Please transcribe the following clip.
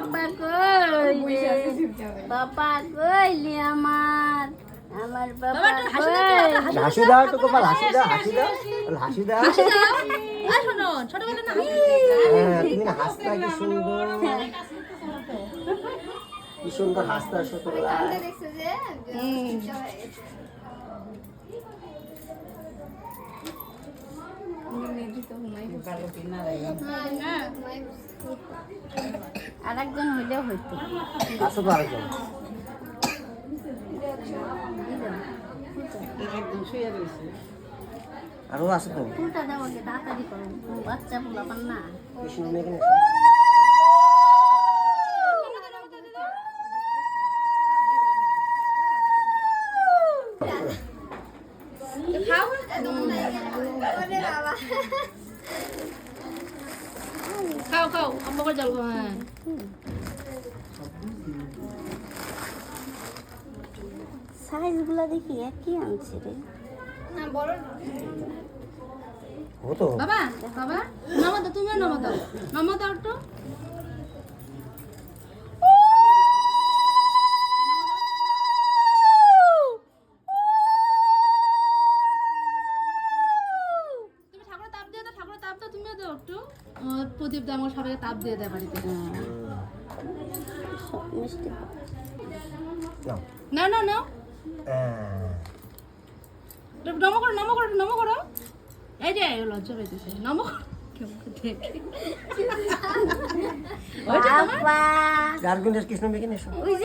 পাপা কই রে? পাপা কইলি আমার আমার পাপা কই? হাসি দাও তো গোপাল, হাসি দাও, হাসি দাও, হাসি দাও। আর শোনো ছোটবেলা না হ্যাঁ, তুমি না হাসতা কি সুন্দর, কি সুন্দর হাসতা ছোটবেলা। আরেকজন হইলেও হইতো। আসো তো আরেকজন। আরো আছে তো ফুলটা দাও আগে, তাড়াতাড়ি করো, বাচ্চা পোলা পান না। কৃষ্ণ মেঘে না খাও খাও আম্মা করে যাবো। হ্যাঁ সাইজ গুলা দেখি একই আনছে রে। ও তো বাবা বাবা নামা দাও, তুমিও নামা দাও, নামা দাও তো। তুমি ঠাকুরের তাপ দিয়ে দাও, ঠাকুরের তাপ দাও, তুমিও দাও একটু। প্রদীপ দা আমার সবাইকে তাপ দিয়ে দেয় বাড়িতে। মিষ্টি নাও। নাও নাও নাও, হ্যাঁ। নমো করো নমো করো নমো করো। এই যে লজ্জা পেয়েছে, নমো করো। কেমন দেখে বাবা গার্গুন্ডের কৃষ্ণ মেঘে নেছো।